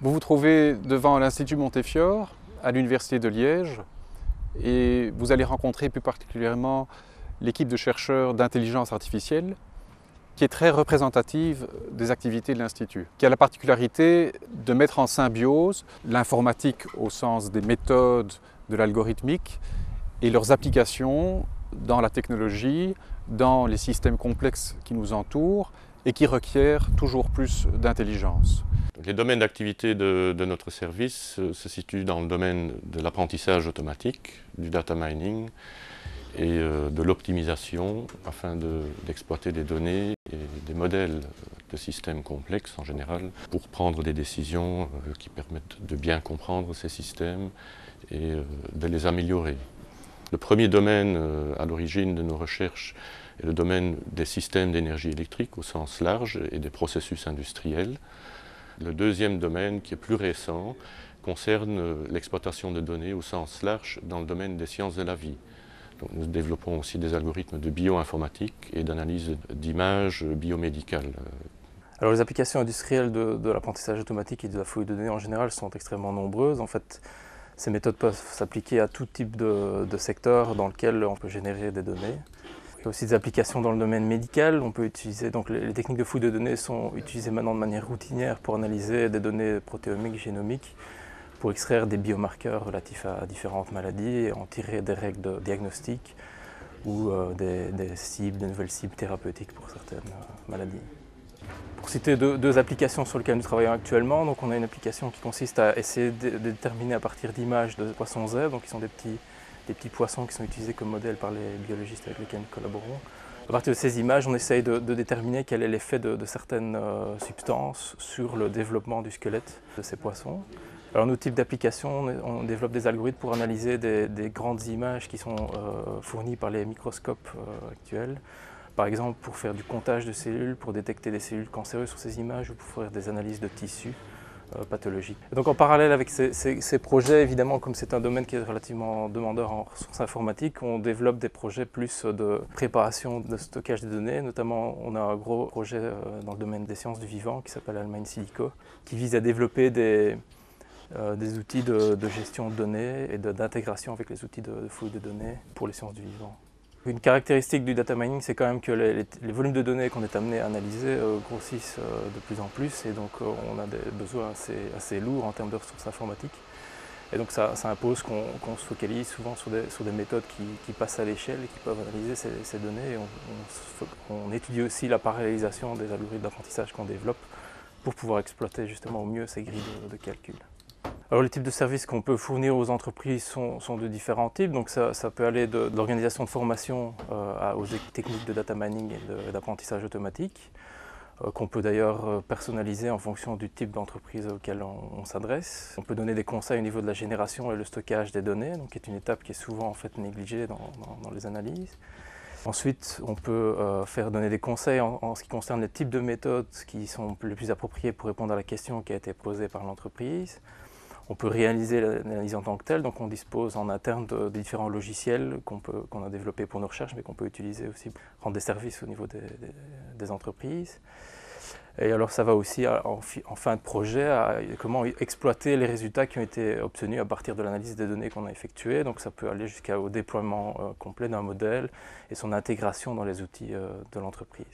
Vous vous trouvez devant l'Institut Montefiore, à l'Université de Liège, et vous allez rencontrer plus particulièrement l'équipe de chercheurs d'intelligence artificielle, qui est très représentative des activités de l'Institut, qui a la particularité de mettre en symbiose l'informatique au sens des méthodes de l'algorithmique et leurs applications dans la technologie, dans les systèmes complexes qui nous entourent et qui requièrent toujours plus d'intelligence. Les domaines d'activité de notre service se situent dans le domaine de l'apprentissage automatique, du data mining et de l'optimisation afin d'exploiter des données et des modèles de systèmes complexes en général pour prendre des décisions qui permettent de bien comprendre ces systèmes et de les améliorer. Le premier domaine à l'origine de nos recherches est le domaine des systèmes d'énergie électrique au sens large et des processus industriels. Le deuxième domaine, qui est plus récent, concerne l'exploitation de données au sens large dans le domaine des sciences de la vie. Donc, nous développons aussi des algorithmes de bioinformatique et d'analyse d'images biomédicales. Alors les applications industrielles de l'apprentissage automatique et de la fouille de données en général sont extrêmement nombreuses. En fait, ces méthodes peuvent s'appliquer à tout type de secteur dans lequel on peut générer des données. Il y a aussi des applications dans le domaine médical. On peut utiliser, donc les techniques de fouille de données sont utilisées maintenant de manière routinière pour analyser des données protéomiques, génomiques, pour extraire des biomarqueurs relatifs à différentes maladies et en tirer des règles de diagnostic ou des nouvelles cibles thérapeutiques pour certaines maladies. Pour citer deux applications sur lesquelles nous travaillons actuellement, donc on a une application qui consiste à essayer de déterminer à partir d'images de poissons zèbres, donc qui sont des petits poissons qui sont utilisés comme modèle par les biologistes avec lesquels nous collaborons. À partir de ces images, on essaye de déterminer quel est l'effet de certaines substances sur le développement du squelette de ces poissons. Alors nos types d'applications, on développe des algorithmes pour analyser des grandes images qui sont fournies par les microscopes actuels. Par exemple, pour faire du comptage de cellules, pour détecter des cellules cancéreuses sur ces images ou pour faire des analyses de tissus pathologiques. Et donc en parallèle avec ces projets, évidemment, comme c'est un domaine qui est relativement demandeur en ressources informatiques, on développe des projets plus de préparation de stockage des données. Notamment, on a un gros projet dans le domaine des sciences du vivant qui s'appelle Allemagne Silico, qui vise à développer des outils de gestion de données et d'intégration avec les outils de fouille de données pour les sciences du vivant. Une caractéristique du data mining, c'est quand même que les volumes de données qu'on est amené à analyser grossissent de plus en plus et donc on a des besoins assez lourds en termes de ressources informatiques. Et donc ça impose qu'on se focalise souvent sur des méthodes qui passent à l'échelle et qui peuvent analyser ces données. Et on étudie aussi la parallélisation des algorithmes d'apprentissage qu'on développe pour pouvoir exploiter justement au mieux ces grilles de calcul. Alors les types de services qu'on peut fournir aux entreprises sont de différents types. Donc ça peut aller de l'organisation de formation aux techniques de data mining et d'apprentissage automatique, qu'on peut d'ailleurs personnaliser en fonction du type d'entreprise auquel on s'adresse. On peut donner des conseils au niveau de la génération et le stockage des données, donc qui est une étape qui est souvent en fait négligée dans les analyses. Ensuite, on peut donner des conseils en ce qui concerne les types de méthodes qui sont les plus appropriées pour répondre à la question qui a été posée par l'entreprise. On peut réaliser l'analyse en tant que telle, donc on dispose en interne de différents logiciels qu'on a développés pour nos recherches, mais qu'on peut utiliser aussi pour rendre des services au niveau des entreprises. Et alors ça va aussi en fin de projet à comment exploiter les résultats qui ont été obtenus à partir de l'analyse des données qu'on a effectuées. Donc ça peut aller jusqu'au déploiement complet d'un modèle et son intégration dans les outils de l'entreprise.